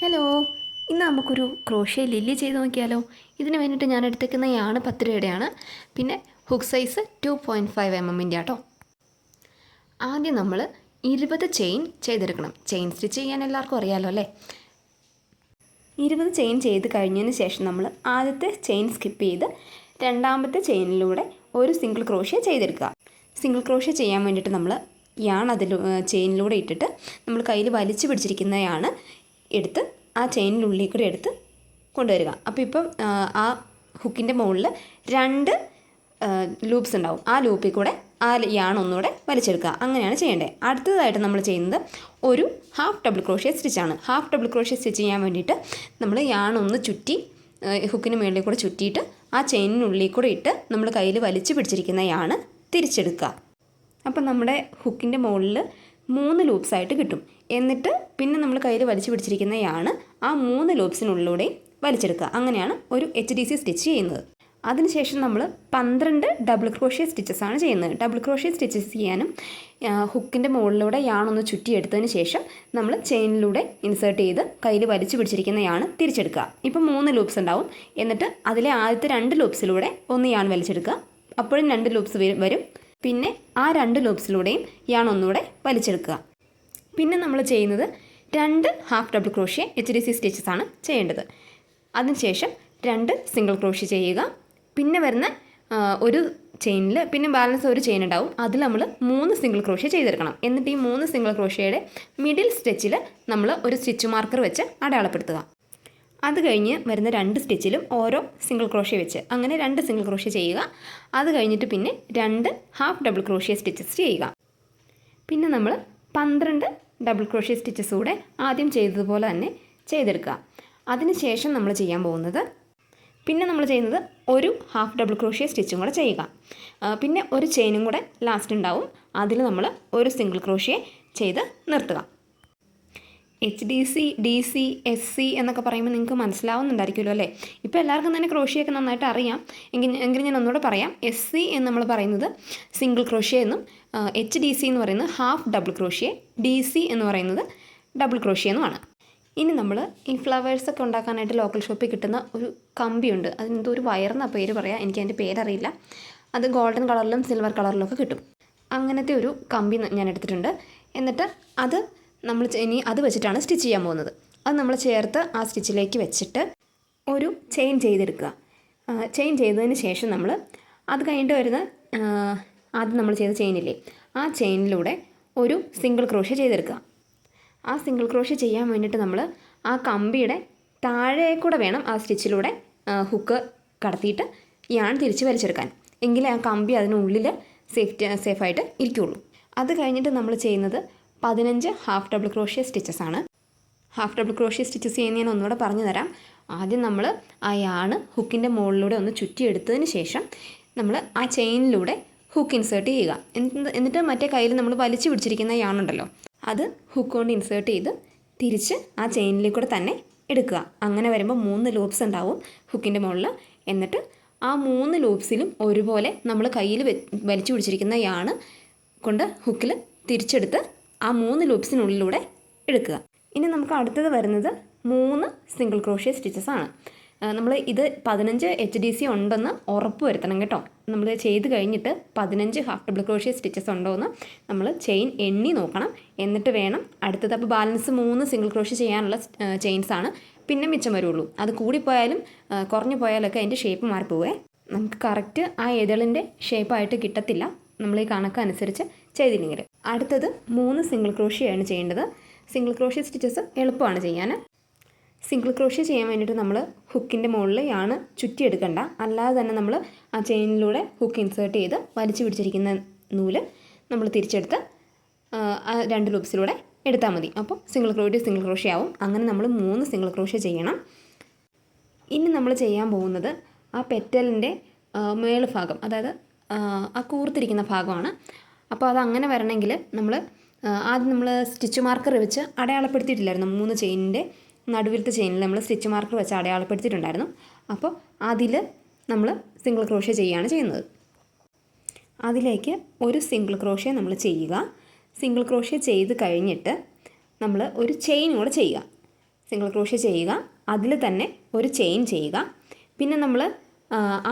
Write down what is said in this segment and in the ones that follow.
Hello, ഇന്ന് നമുക്കൊരു crochet lily ചെയ്ത് നോക്കിയാലോ. ഇതിന് വേണ്ടിയിട്ട് ഞാൻ എടുത്തേക്കുന്ന യാണ് 10 രൂപയുടെയാണ്. പിന്നെ ഹുക്ക് സൈസ് 2.5 mm ആട്ടോ. ആദ്യം നമ്മൾ 20 ചെയിൻ ചെയ്തെടുക്കണം. ചെയിൻ സ്റ്റിച്ച് ചെയ്യാൻ എല്ലാവർക്കും അറിയാമല്ലോ അല്ലേ. 20 ചെയിൻ ചെയ്ത് കഴിഞ്ഞതിന് ശേഷം നമ്മൾ ആദ്യത്തെ ചെയിൻ സ്കിപ്പ് ചെയ്ത് രണ്ടാമത്തെ ചെയിനിലൂടെ ഒരു സിംഗിൾ ക്രോഷ്യ ചെയ്തെടുക്കുക. സിംഗിൾ ക്രോഷ്യ ചെയ്യാൻ വേണ്ടിയിട്ട് നമ്മൾ യാണ് ചെയിനിലൂടെ ഇട്ടിട്ട് നമ്മൾ കയ്യിൽ വലിച്ചു പിടിച്ചിരിക്കുന്നതാണ് എടുത്ത് ആ ചെയിനിനുള്ളിൽ കൂടെ എടുത്ത് കൊണ്ടുവരിക. അപ്പോൾ ഇപ്പം ആ ഹുക്കിൻ്റെ മുകളിൽ 2 ലൂപ്സ് ഉണ്ടാവും. ആ ലൂപ്പിൽ കൂടെ ആ യാണ് ഒന്നുകൂടെ വലിച്ചെടുക്കുക. അങ്ങനെയാണ് ചെയ്യേണ്ടത്. അടുത്തതായിട്ട് നമ്മൾ ചെയ്യുന്നത് ഒരു ഹാഫ് ഡബിൾ ക്രോഷ്യ സ്റ്റിച്ചാണ്. ഹാഫ് ഡബിൾ ക്രോഷ്യ സ്റ്റിച്ച് ചെയ്യാൻ വേണ്ടിയിട്ട് നമ്മൾ യാണൊന്ന് ചുറ്റി ഹുക്കിന് മുകളിൽ കൂടെ ചുറ്റിയിട്ട് ആ ചെയിനിനുള്ളിൽ കൂടെ ഇട്ട് നമ്മൾ കയ്യിൽ വലിച്ചു പിടിച്ചിരിക്കുന്ന യാണ് തിരിച്ചെടുക്കുക. അപ്പം നമ്മുടെ ഹുക്കിൻ്റെ മുകളിൽ 3 ലൂപ്സായിട്ട് കിട്ടും. എന്നിട്ട് പിന്നെ നമ്മൾ കയ്യിൽ വലിച്ചു പിടിച്ചിരിക്കുന്നതാണ് ആ 3 ലൂപ്സിനുള്ളിലൂടെ വലിച്ചെടുക്കുക. അങ്ങനെയാണ് ഒരു HDC സ്റ്റിച്ച് ചെയ്യുന്നത്. അതിനുശേഷം നമ്മൾ 12 ഡബിൾ ക്രോഷ്യ സ്റ്റിച്ചസാണ് ചെയ്യുന്നത്. ഡബിൾ ക്രോഷ്യ സ്റ്റിച്ചസ് ചെയ്യാനും ഹുക്കിൻ്റെ മുകളിലൂടെ യാണൊന്ന് ചുറ്റിയെടുത്തതിന് ശേഷം നമ്മൾ ചെയിനിലൂടെ ഇൻസേർട്ട് ചെയ്ത് കയ്യിൽ വലിച്ചു പിടിച്ചിരിക്കുന്നതാണ് തിരിച്ചെടുക്കുക. ഇപ്പം 3 ലൂപ്സ് ഉണ്ടാവും. എന്നിട്ട് അതിലെ ആദ്യത്തെ 2 ലൂപ്സിലൂടെ ഒന്ന് യാൺ വലിച്ചെടുക്കുക. അപ്പോഴും 2 ലൂപ്സ് വരും. പിന്നെ ആ 2 ലൂപ്സിലൂടെയും യാൺ ഒന്നുകൂടെ വലിച്ചെടുക്കുക. പിന്നെ നമ്മൾ ചെയ്യുന്നത് 2 half double crochet HDC stitches ആണ് ചെയ്യേണ്ടത്. അതിനുശേഷം 2 സിംഗിൾ ക്രോഷ്യ ചെയ്യുക. പിന്നെ വരുന്ന ഒരു ചെയിനിൽ പിന്നെ ബാലൻസ് ഒരു ചെയിൻ ഉണ്ടാവും. അതിൽ നമ്മൾ 3 സിംഗിൾ ക്രോഷ്യ ചെയ്തെടുക്കണം. എന്നിട്ട് ഈ 3 സിംഗിൾ ക്രോഷ്യയുടെ മിഡിൽ സ്റ്റിച്ചിൽ നമ്മൾ ഒരു സ്റ്റിച്ച് മാർക്കർ വെച്ച് അടയാളപ്പെടുത്തുക. അത് കഴിഞ്ഞ് വരുന്ന 2 സ്റ്റിച്ചിലും ഓരോ സിംഗിൾ ക്രോഷ്യ വെച്ച് അങ്ങനെ 2 സിംഗിൾ ക്രോഷ്യ ചെയ്യുക. അത് കഴിഞ്ഞിട്ട് പിന്നെ 2 ഹാഫ് ഡബിൾ ക്രോഷ്യ സ്റ്റിച്ചസ് ചെയ്യുക. പിന്നെ നമ്മൾ 12 ഡബിൾ ക്രോഷ്യ സ്റ്റിച്ചസ് കൂടെ ആദ്യം ചെയ്തതുപോലെ തന്നെ ചെയ്തെടുക്കുക. അതിനുശേഷം നമ്മൾ ചെയ്യാൻ പോകുന്നത് ഒരു ഹാഫ് ഡബിൾ ക്രോഷ്യ സ്റ്റിച്ചും കൂടെ ചെയ്യുക. പിന്നെ ഒരു ചെയിനും കൂടെ ലാസ്റ്റ് ഉണ്ടാവും. അതിൽ നമ്മൾ ഒരു സിംഗിൾ ക്രോഷ്യ ചെയ്ത് നിർത്തുക. HDC, DC, SC എന്നൊക്കെ പറയുമ്പോൾ നിങ്ങൾക്ക് മനസ്സിലാവുന്നുണ്ടായിരിക്കുമല്ലോ അല്ലേ. ഇപ്പോൾ എല്ലാവർക്കും തന്നെ ക്രോഷ്യയൊക്കെ നന്നായിട്ട് അറിയാം. എങ്കിലും ഞാൻ ഒന്നുകൂടെ പറയാം. SC എന്ന് നമ്മൾ പറയുന്നത് സിംഗിൾ ക്രോഷ്യ എന്നും HDC എന്ന് പറയുന്നത് ഹാഫ് ഡബിൾ ക്രോഷ്യ, DC എന്ന് പറയുന്നത് ഡബിൾ ക്രോഷ്യ എന്നുമാണ്. ഇനി നമ്മൾ ഈ ഫ്ലവേഴ്സൊക്കെ ഉണ്ടാക്കാനായിട്ട് ലോക്കൽ ഷോപ്പിൽ കിട്ടുന്ന ഒരു കമ്പിയുണ്ട്. അതിനെന്തോ ഒരു വയറെന്ന പേര് പറയാം, എനിക്ക് അതിൻ്റെ പേരറിയില്ല. അത് ഗോൾഡൻ കളറിലും സിൽവർ കളറിലും ഒക്കെ കിട്ടും. അങ്ങനത്തെ ഒരു കമ്പി ഞാൻ എടുത്തിട്ടുണ്ട്. എന്നിട്ട് നമ്മൾ ഇനി അത് വെച്ചിട്ടാണ് സ്റ്റിച്ച് ചെയ്യാൻ പോകുന്നത്. അത് നമ്മൾ ചേർത്ത് ആ സ്റ്റിച്ചിലേക്ക് വെച്ചിട്ട് ഒരു ചെയിൻ ചെയ്തെടുക്കുക. ചെയിൻ ചെയ്തതിന് ശേഷം നമ്മൾ അത് കഴിഞ്ഞിട്ട് വരുന്ന ആദ്യം നമ്മൾ ചെയ്ത ചെയിനില്ലേ, ആ ചെയിനിലൂടെ ഒരു സിംഗിൾ ക്രോഷ്യ ചെയ്തെടുക്കുക. ആ സിംഗിൾ ക്രോഷ്യ ചെയ്യാൻ വേണ്ടിയിട്ട് നമ്മൾ ആ കമ്പിയുടെ താഴെ കൂടെ വേണം ആ സ്റ്റിച്ചിലൂടെ ഹുക്ക് കടത്തിയിട്ട് യാൺ തിരിച്ച് വലിച്ചെടുക്കാൻ. എങ്കിലേ ആ കമ്പി അതിനുള്ളിൽ സേഫായിട്ട് ഇരിക്കുകയുള്ളൂ. അത് കഴിഞ്ഞിട്ട് നമ്മൾ ചെയ്യുന്നത് 15 ഹാഫ് ഡബിൾ ക്രോഷ്യ സ്റ്റിച്ചസ് ആണ്. ഹാഫ് ഡബിൾ ക്രോഷ്യ സ്റ്റിച്ചസ് ചെയ്യുന്ന ഞാൻ ഒന്നുകൂടെ പറഞ്ഞു തരാം. ആദ്യം നമ്മൾ ആ യാണ് ഹുക്കിൻ്റെ മുകളിലൂടെ ഒന്ന് ചുറ്റിയെടുത്തതിന് ശേഷം നമ്മൾ ആ ചെയിനിലൂടെ ഹുക്ക് ഇൻസേർട്ട് ചെയ്യുക. എന്നിട്ട് മറ്റേ കയ്യിൽ നമ്മൾ വലിച്ചു പിടിച്ചിരിക്കുന്ന യാണുണ്ടല്ലോ, അത് ഹുക്ക് കൊണ്ട് ഇൻസേർട്ട് ചെയ്ത് തിരിച്ച് ആ ചെയിനിലേക്കൂടെ തന്നെ എടുക്കുക. അങ്ങനെ വരുമ്പോൾ 3 ലൂപ്സ് ഉണ്ടാവും ഹുക്കിൻ്റെ മുകളിൽ. എന്നിട്ട് ആ 3 ലൂപ്സിലും ഒരുപോലെ നമ്മൾ കയ്യിൽ വലിച്ചു പിടിച്ചിരിക്കുന്ന യാണ് കൊണ്ട് ഹുക്കിൽ തിരിച്ചെടുത്ത് ആ 3 ലൂപ്സിനുള്ളിലൂടെ എടുക്കുക. ഇനി നമുക്ക് അടുത്തത് വരുന്നത് 3 സിംഗിൾ ക്രോഷ്യ സ്റ്റിച്ചസ് ആണ്. നമ്മൾ ഇത് 15 HDC ഉണ്ടെന്ന് ഉറപ്പ് വരുത്തണം കേട്ടോ. നമ്മൾ ചെയ്ത് കഴിഞ്ഞിട്ട് 15 ഹാഫ് ഡബിൾ ക്രോഷ്യ സ്റ്റിച്ചസ് ഉണ്ടോ എന്ന് നമ്മൾ ചെയിൻ എണ്ണി നോക്കണം. എന്നിട്ട് വേണം അടുത്തത്. അപ്പോൾ ബാലൻസ് 3 സിംഗിൾ ക്രോഷ്യ ചെയ്യാനുള്ള ചെയിൻസാണ് പിന്നെ മിച്ചം വരുള്ളൂ. അത് കൂടിപ്പോയാലും കുറഞ്ഞു പോയാലൊക്കെ അതിൻ്റെ ഷേപ്പ് മാറിപ്പോവേ. നമുക്ക് കറക്റ്റ് ആ എതളിൻ്റെ ഷേപ്പായിട്ട് കിട്ടത്തില്ല നമ്മൾ ഈ കണക്കനുസരിച്ച് ചെയ്തില്ലെങ്കിൽ. അടുത്തത് 3 സിംഗിൾ ക്രോഷ്യയാണ് ചെയ്യേണ്ടത്. സിംഗിൾ ക്രോഷ്യ സ്റ്റിച്ചസ് എളുപ്പമാണ് ചെയ്യാൻ. സിംഗിൾ ക്രോഷ്യ ചെയ്യാൻ വേണ്ടിയിട്ട് നമ്മൾ ഹുക്കിൻ്റെ മുകളിൽ യാണ് ചുറ്റിയെടുക്കണ്ട. അല്ലാതെ തന്നെ നമ്മൾ ആ ചെയിനിലൂടെ ഹുക്ക് ഇൻസേർട്ട് ചെയ്ത് വലിച്ചു പിടിച്ചിരിക്കുന്ന നൂല് നമ്മൾ തിരിച്ചെടുത്ത് ആ 2 ലൂപ്സിലൂടെ എടുത്താൽ മതി. അപ്പോൾ സിംഗിൾ ക്രോഷ്യ ആവും. അങ്ങനെ നമ്മൾ 3 സിംഗിൾ ക്രോഷ്യ ചെയ്യണം. ഇനി നമ്മൾ ചെയ്യാൻ പോകുന്നത് ആ പെറ്റലിൻ്റെ മേൽഭാഗം, അതായത് ആ കൂർത്തിരിക്കുന്ന ഭാഗമാണ്. അപ്പോൾ അതങ്ങനെ വരണമെങ്കിൽ ആദ്യം നമ്മൾ സ്റ്റിച്ച് മാർക്കർ വെച്ച് അടയാളപ്പെടുത്തിയിട്ടില്ലായിരുന്നു. 3 ചെയിനിൻ്റെ നടുവിലത്തെ ചെയിനിൽ നമ്മൾ സ്റ്റിച്ച് മാർക്കർ വെച്ച് അടയാളപ്പെടുത്തിയിട്ടുണ്ടായിരുന്നു. അപ്പോൾ അതിൽ നമ്മൾ സിംഗിൾ ക്രോഷ്യ ചെയ്യുകയാണ് ചെയ്യുന്നത്. അതിലേക്ക് ഒരു സിംഗിൾ ക്രോഷ്യ നമ്മൾ ചെയ്യുക. സിംഗിൾ ക്രോഷ്യ ചെയ്ത് കഴിഞ്ഞിട്ട് നമ്മൾ ഒരു ചെയിൻ കൂടെ ചെയ്യുക. സിംഗിൾ ക്രോഷ്യ ചെയ്യുക, അതിൽ തന്നെ ഒരു ചെയിൻ ചെയ്യുക. പിന്നെ നമ്മൾ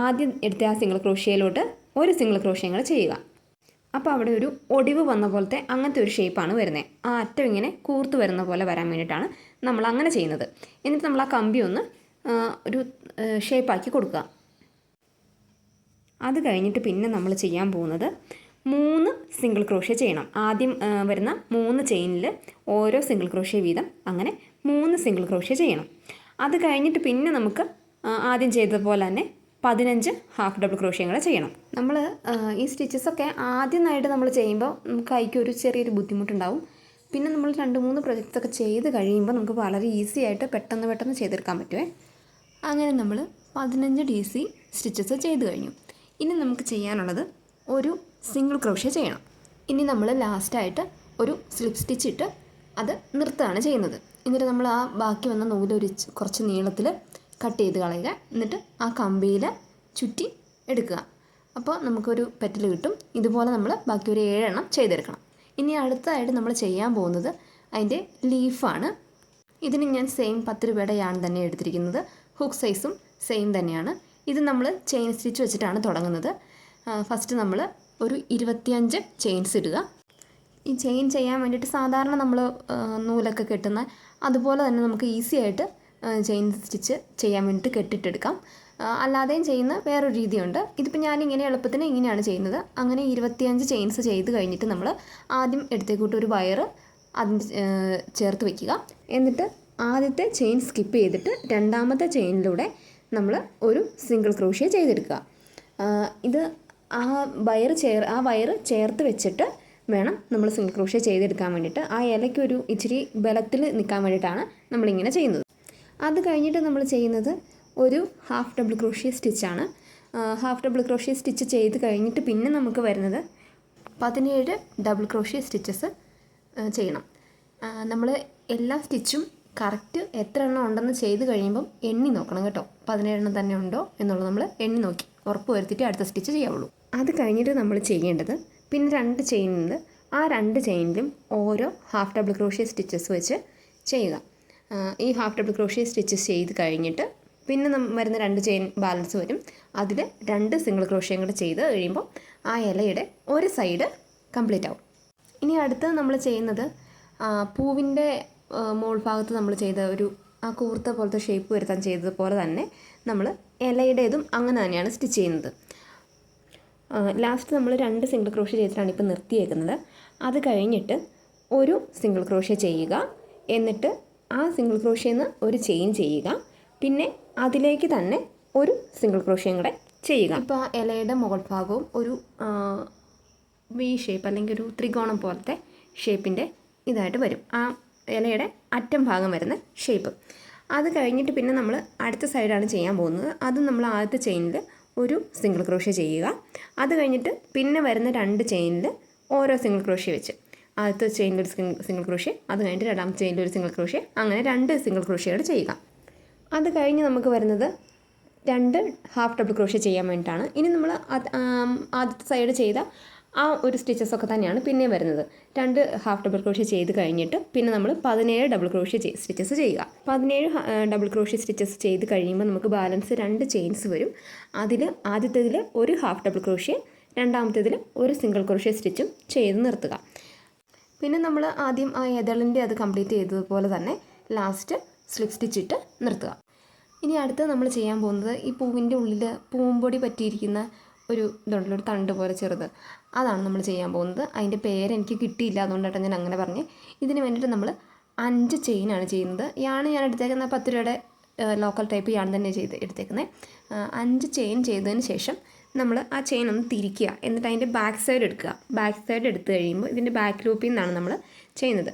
ആദ്യം എടുത്ത ആ സിംഗിൾ ക്രോഷ്യയിലോട്ട് ഒരു സിംഗിൾ ക്രോഷ്യം കൂടെ ചെയ്യുക. അപ്പോൾ അവിടെ ഒരു ഒടിവ് വന്ന പോലത്തെ അങ്ങനത്തെ ഒരു ഷേപ്പാണ് വരുന്നത്. ആ അറ്റം ഇങ്ങനെ കൂർത്ത് വരുന്ന പോലെ വരാൻ വേണ്ടിയിട്ടാണ് നമ്മൾ അങ്ങനെ ചെയ്യുന്നത്. എന്നിട്ട് നമ്മൾ ആ കമ്പി ഒന്ന് ഒരു ഷേപ്പാക്കി കൊടുക്കുക. അത് കഴിഞ്ഞിട്ട് പിന്നെ നമ്മൾ ചെയ്യാൻ പോകുന്നത് 3 സിംഗിൾ ക്രോഷ്യ ചെയ്യണം. ആദ്യം വരുന്ന 3 ചെയിനിൽ ഓരോ സിംഗിൾ ക്രോഷ്യ വീതം, അങ്ങനെ 3 സിംഗിൾ ക്രോഷ്യ ചെയ്യണം. അത് കഴിഞ്ഞിട്ട് പിന്നെ നമുക്ക് ആദ്യം ചെയ്തതുപോലെ തന്നെ 15 ഹാഫ് ഡബിൾ ക്രോഷ്യങ്ങൾ ചെയ്യണം. നമ്മൾ ഈ സ്റ്റിച്ചസൊക്കെ ആദ്യമായിട്ട് നമ്മൾ ചെയ്യുമ്പോൾ നമുക്ക് കൈക്ക് ഒരു ചെറിയൊരു ബുദ്ധിമുട്ടുണ്ടാവും. പിന്നെ നമ്മൾ 2-3 പ്രൊജക്ട്സൊക്കെ ചെയ്ത് കഴിയുമ്പോൾ നമുക്ക് വളരെ ഈസി ആയിട്ട് പെട്ടെന്ന് ചെയ്തെടുക്കാൻ പറ്റുമേ. അങ്ങനെ നമ്മൾ 15 DC സ്റ്റിച്ചസ് ചെയ്ത് കഴിഞ്ഞു. ഇനി നമുക്ക് ചെയ്യാനുള്ളത് ഒരു സിംഗിൾ ക്രോഷ്യ ചെയ്യണം. ഇനി നമ്മൾ ലാസ്റ്റായിട്ട് ഒരു സ്ലിപ്പ് സ്റ്റിച്ച് ഇട്ട് അത് നിർത്തുകയാണ് ചെയ്യുന്നത്. എന്നിട്ട് നമ്മൾ ആ ബാക്കി വന്ന നൂല് കുറച്ച് നീളത്തിൽ കട്ട് ചെയ്ത് കളയുക. എന്നിട്ട് ആ കമ്പിയിൽ ചുറ്റി എടുക്കുക. അപ്പോൾ നമുക്കൊരു പെറ്റൽ കിട്ടും. ഇതുപോലെ നമ്മൾ ബാക്കി ഒരു 7 എണ്ണം ചെയ്തെടുക്കണം. ഇനി അടുത്തതായിട്ട് നമ്മൾ ചെയ്യാൻ പോകുന്നത് അതിൻ്റെ ലീഫാണ്. ഇതിന് ഞാൻ സെയിം 10 രൂപയുടെ യാൺ തന്നെ എടുത്തിരിക്കുന്നത്. ഹുക്ക് സൈസും സെയിം തന്നെയാണ്. ഇത് നമ്മൾ ചെയിൻ സ്റ്റിച്ച് വെച്ചിട്ടാണ് തുടങ്ങുന്നത്. ഫസ്റ്റ് നമ്മൾ ഒരു 25 ചെയിൻസ് ഇടുക. ഈ ചെയിൻ ചെയ്യാൻ വേണ്ടിയിട്ട് സാധാരണ നമ്മൾ നൂലൊക്കെ കെട്ടുന്ന അതുപോലെ തന്നെ നമുക്ക് ഈസി ആയിട്ട് ചെയിൻ സ്റ്റിച്ച് ചെയ്യാൻ വേണ്ടിയിട്ട് കെട്ടിട്ടെടുക്കാം. അല്ലാതെയും ചെയ്യുന്ന വേറൊരു രീതിയുണ്ട്. ഇതിപ്പോൾ ഞാനിങ്ങനെ എളുപ്പത്തിന് ഇങ്ങനെയാണ് ചെയ്യുന്നത്. അങ്ങനെ 25 ചെയിൻസ് ചെയ്ത് കഴിഞ്ഞിട്ട് നമ്മൾ ആദ്യം എടുത്തേക്കൂട്ട് ഒരു വയറ് അതിന് ചേർത്ത് വയ്ക്കുക. എന്നിട്ട് ആദ്യത്തെ ചെയിൻ സ്കിപ്പ് ചെയ്തിട്ട് രണ്ടാമത്തെ ചെയിനിലൂടെ നമ്മൾ ഒരു സിംഗിൾ ക്രോഷ്യ ചെയ്തെടുക്കുക. ഇത് ആ വയറ് ചേർത്ത് വെച്ചിട്ട് വേണം നമ്മൾ സിംഗിൾ ക്രോഷ്യ ചെയ്തെടുക്കാൻ വേണ്ടിയിട്ട്. ആ ഇലയ്ക്കൊരു ഇച്ചിരി ബലത്തിൽ നിൽക്കാൻ വേണ്ടിയിട്ടാണ് നമ്മളിങ്ങനെ ചെയ്യുന്നത്. അത് കഴിഞ്ഞിട്ട് നമ്മൾ ചെയ്യുന്നത് ഒരു ഹാഫ് ഡബിൾ ക്രോഷ്യ സ്റ്റിച്ചാണ്. ഹാഫ് ഡബിൾ ക്രോഷ്യ സ്റ്റിച്ച് ചെയ്ത് കഴിഞ്ഞിട്ട് പിന്നെ നമുക്ക് വരുന്നത് 17 ഡബിൾ ക്രോഷ്യ സ്റ്റിച്ചസ് ചെയ്യണം. നമ്മൾ എല്ലാ സ്റ്റിച്ചും കറക്റ്റ് എത്ര എണ്ണം ഉണ്ടെന്ന് ചെയ്ത് കഴിയുമ്പം എണ്ണി നോക്കണം കേട്ടോ. 17 എണ്ണം തന്നെ ഉണ്ടോ എന്നുള്ളത് നമ്മൾ എണ്ണി നോക്കി ഉറപ്പ് വരുത്തിയിട്ട് അടുത്ത സ്റ്റിച്ച് ചെയ്യാവുള്ളൂ. അത് കഴിഞ്ഞിട്ട് നമ്മൾ ചെയ്യേണ്ടത് പിന്നെ 2 ചെയിനുണ്ട്. ആ 2 ചെയിനിലും ഓരോ ഹാഫ് ഡബിൾ ക്രോഷ്യ സ്റ്റിച്ചസ് വെച്ച് ചെയ്യുക. ഈ ഹാഫ് ഡബിൾ ക്രോഷ്യ സ്റ്റിച്ചസ് ചെയ്ത് കഴിഞ്ഞിട്ട് പിന്നെ വരുന്ന 2 ചെയിൻ ബാലൻസ് വരും. അതിൽ 2 സിംഗിൾ ക്രോഷ്യം കൂടെ ചെയ്ത് കഴിയുമ്പോൾ ആ ഇലയുടെ ഒരു സൈഡ് കംപ്ലീറ്റ് ആവും. ഇനി അടുത്ത് നമ്മൾ ചെയ്യുന്നത് പൂവിൻ്റെ മോൾ ഭാഗത്ത് നമ്മൾ ചെയ്ത ഒരു ആ കൂർത്ത പോലത്തെ ഷേപ്പ് വരുത്താൻ ചെയ്തതുപോലെ തന്നെ നമ്മൾ ഇലയുടേതും അങ്ങനെ തന്നെയാണ് സ്റ്റിച്ച് ചെയ്യുന്നത്. ലാസ്റ്റ് നമ്മൾ 2 സിംഗിൾ ക്രോഷ്യ ചെയ്തിട്ടാണ് ഇപ്പോൾ നിർത്തിയേക്കുന്നത്. അത് കഴിഞ്ഞിട്ട് ഒരു സിംഗിൾ ക്രോഷ്യ ചെയ്യുക. എന്നിട്ട് ആ സിംഗിൾ ക്രോഷ്യയിൽ നിന്ന് ഒരു ചെയിൻ ചെയ്യുക. പിന്നെ അതിലേക്ക് തന്നെ ഒരു സിംഗിൾ ക്രോഷ്യം കൂടെ ചെയ്യുക. ഇപ്പോൾ ആ ഇലയുടെ മുകൾ ഭാഗവും ഒരു വി ഷേപ്പ് അല്ലെങ്കിൽ ഒരു ത്രികോണം പോലത്തെ ഷേപ്പിൻ്റെ ഇതായിട്ട് വരും. ആ ഇലയുടെ അറ്റം ഭാഗം വരുന്ന ഷേപ്പ്. അത് കഴിഞ്ഞിട്ട് പിന്നെ നമ്മൾ അടുത്ത സൈഡാണ് ചെയ്യാൻ പോകുന്നത്. അത് നമ്മൾ ആദ്യത്തെ ചെയിനിൽ ഒരു സിംഗിൾ ക്രോഷ്യ ചെയ്യുക. അത് കഴിഞ്ഞിട്ട് പിന്നെ വരുന്ന 2 ചെയിനിൽ ഓരോ സിംഗിൾ ക്രോഷ്യ വെച്ച് ആദ്യത്തെ ചെയിനിൽ ഒരു സിംഗിൾ ക്രോഷ്യ, അത് കഴിഞ്ഞിട്ട് രണ്ടാമത്തെ ചെയിനിൽ ഒരു സിംഗിൾ ക്രോഷ്യ, അങ്ങനെ 2 സിംഗിൾ ക്രോഷ്യകൾ ചെയ്യുക. അത് കഴിഞ്ഞ് നമുക്ക് വരുന്നത് 2 ഹാഫ് ഡബിൾ ക്രോഷ്യ ചെയ്യാൻ വേണ്ടിയിട്ടാണ്. ഇനി നമ്മൾ ആദ്യത്തെ സൈഡ് ചെയ്ത ആ ഒരു സ്റ്റിച്ചസൊക്കെ തന്നെയാണ് പിന്നെ വരുന്നത്. 2 ഹാഫ് ഡബിൾ ക്രോഷ്യ ചെയ്ത് കഴിഞ്ഞിട്ട് പിന്നെ നമ്മൾ 17 ഡബിൾ ക്രോഷ്യ സ്റ്റിച്ചസ് ചെയ്യുക. 17 ഡബിൾ ക്രോഷ്യ സ്റ്റിച്ചസ് ചെയ്ത് കഴിയുമ്പോൾ നമുക്ക് ബാലൻസ് 2 ചെയിൻസ് വരും. അതിൽ ആദ്യത്തേതിൽ ഒരു ഹാഫ് ഡബിൾ ക്രോഷ്യ, രണ്ടാമത്തേതിൽ ഒരു സിംഗിൾ ക്രോഷ്യ സ്റ്റിച്ചും ചെയ്ത് നിർത്തുക. പിന്നെ നമ്മൾ ആദ്യം ആ എതളിൻ്റെ അത് കംപ്ലീറ്റ് ചെയ്തതുപോലെ തന്നെ ലാസ്റ്റ് സ്ലിപ്പ് സ്റ്റിച്ച് ഇട്ട് നിർത്തുക. ഇനി അടുത്ത് നമ്മൾ ചെയ്യാൻ പോകുന്നത് ഈ പൂവിൻ്റെ ഉള്ളിൽ പൂമ്പൊടി പറ്റിയിരിക്കുന്ന ഒരു ഇതുണ്ടല്ലോ, ഒരു തണ്ട് പോലെ ചെറുത്, അതാണ് നമ്മൾ ചെയ്യാൻ പോകുന്നത്. അതിൻ്റെ പേരെനിക്ക് കിട്ടിയില്ല, അതുകൊണ്ടാണ് ഞാൻ അങ്ങനെ പറഞ്ഞ്. ഇതിന് വേണ്ടിയിട്ട് നമ്മൾ 5 ചെയിനാണ് ചെയ്യുന്നത്. ഞാൻ എടുത്തേക്കുന്ന 10 രൂപയുടെ ലോക്കൽ ടൈപ്പ് യാൺ തന്നെ എടുത്തേക്കുന്നത്. 5 ചെയിൻ ചെയ്തതിന് ശേഷം നമ്മൾ ആ ചെയിൻ ഒന്ന് തിരിക്കുക. എന്നിട്ട് അതിൻ്റെ ബാക്ക് സൈഡ് എടുക്കുക. ബാക്ക് സൈഡ് എടുത്തു കഴിയുമ്പോൾ ഇതിൻ്റെ ബാക്ക് ലൂപ്പിൽ നിന്നാണ് നമ്മൾ ചെയ്യുന്നത്.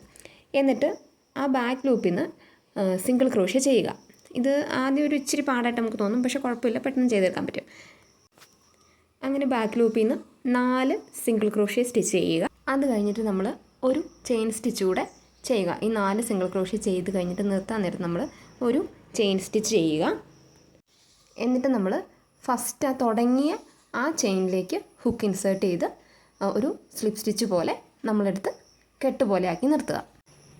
എന്നിട്ട് ആ ബാക്ക് ലൂപ്പിൽ നിന്ന് സിംഗിൾ ക്രോഷ്യ ചെയ്യുക. ഇത് ആദ്യം ഒരു ഇച്ചിരി പാടായിട്ട് നമുക്ക് തോന്നും, പക്ഷേ കുഴപ്പമില്ല, പെട്ടെന്ന് ചെയ്തെടുക്കാൻ പറ്റും. അങ്ങനെ ബാക്ക് ലൂപ്പിൽ നിന്ന് 4 സിംഗിൾ ക്രോഷ്യ സ്റ്റിച്ച് ചെയ്യുക. അത് കഴിഞ്ഞിട്ട് നമ്മൾ ഒരു ചെയിൻ സ്റ്റിച്ച് കൂടെ ചെയ്യുക. ഈ 4 സിംഗിൾ ക്രോഷ്യ ചെയ്ത് കഴിഞ്ഞിട്ട് നിർത്താൻ നേരത്ത് നമ്മൾ ഒരു ചെയിൻ സ്റ്റിച്ച് ചെയ്യുക. എന്നിട്ട് നമ്മൾ ഫസ്റ്റ് തുടങ്ങിയ ആ ചെയിനിലേക്ക് ഹുക്ക് ഇൻസേർട്ട് ചെയ്ത് ഒരു സ്ലിപ്പ് സ്റ്റിച്ച് പോലെ നമ്മളെടുത്ത് കെട്ട് പോലെ ആക്കി നിർത്തുക.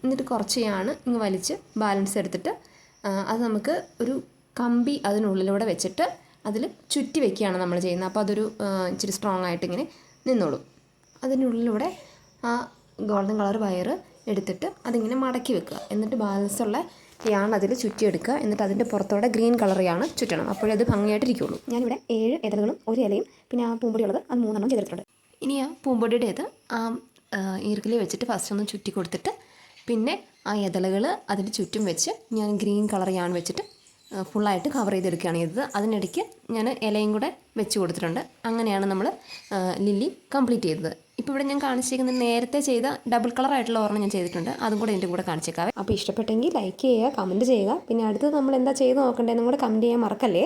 എന്നിട്ട് കുറച്ച് യാണ് ഇങ്ങ് വലിച്ച് ബാലൻസ് എടുത്തിട്ട് അത് നമുക്ക് ഒരു കമ്പി അതിനുള്ളിലൂടെ വെച്ചിട്ട് അതിൽ ചുറ്റി വെക്കുകയാണ് നമ്മൾ ചെയ്യുന്നത്. അപ്പോൾ അതൊരു ഇച്ചിരി സ്ട്രോങ് ആയിട്ട് ഇങ്ങനെ നിന്നോളും. അതിനുള്ളിലൂടെ ആ ഗോൾഡൻ കളർ വയർ എടുത്തിട്ട് അതിങ്ങനെ മടക്കി വെക്കുക. എന്നിട്ട് ബാലൻസുള്ള യാണ് അതിൽ ചുറ്റിയെടുക്കുക. എന്നിട്ട് അതിൻ്റെ പുറത്തോടെ ഗ്രീൻ കളർ യാണ് ചുറ്റണം. അപ്പോഴേ അത് ഭംഗിയായിട്ടിരിക്കുകയുള്ളൂ. ഞാനിവിടെ 7 ഇതളുകളും ഒരു ഇലയും പിന്നെ ആ പൂമ്പൊടി ഉള്ളത് അത് 3 ചെയ്തിട്ടുണ്ട്. ഇനി ആ പൂമ്പൊടിയുടേത് ആ ഈർക്കിലി വെച്ചിട്ട് ഫസ്റ്റ് ഒന്ന് ചുറ്റി കൊടുത്തിട്ട് പിന്നെ ആ ഇതളുകൾ അതിന് ചുറ്റും വെച്ച് ഞാൻ ഗ്രീൻ കളർ യാണ് വെച്ചിട്ട് ഫുള്ളായിട്ട് കവർ ചെയ്തെടുക്കുകയാണ് ചെയ്തത്. അതിനിടയ്ക്ക് ഞാൻ ഇലയും കൂടെ വെച്ച് കൊടുത്തിട്ടുണ്ട്. അങ്ങനെയാണ് നമ്മൾ ലില്ലി കംപ്ലീറ്റ് ചെയ്തത്. ഇപ്പോൾ ഇവിടെ ഞാൻ കാണിച്ചിരിക്കുന്നത് നേരത്തെ ചെയ്ത ഡബിൾ കളറായിട്ടുള്ള ഓർമ്മ ഞാൻ ചെയ്തിട്ടുണ്ട്. അതും കൂടെ എൻ്റെ കൂടെ കാണിച്ചേക്കാവേ. അപ്പോൾ ഇഷ്ടപ്പെട്ടെങ്കിൽ ലൈക്ക് ചെയ്യുക, കമൻറ്റ് ചെയ്യുക. പിന്നെ അടുത്ത് നമ്മൾ എന്താ ചെയ്ത് നോക്കേണ്ടതെന്നും കൂടെ കമൻറ്റ് ചെയ്യാൻ മറക്കല്ലേ.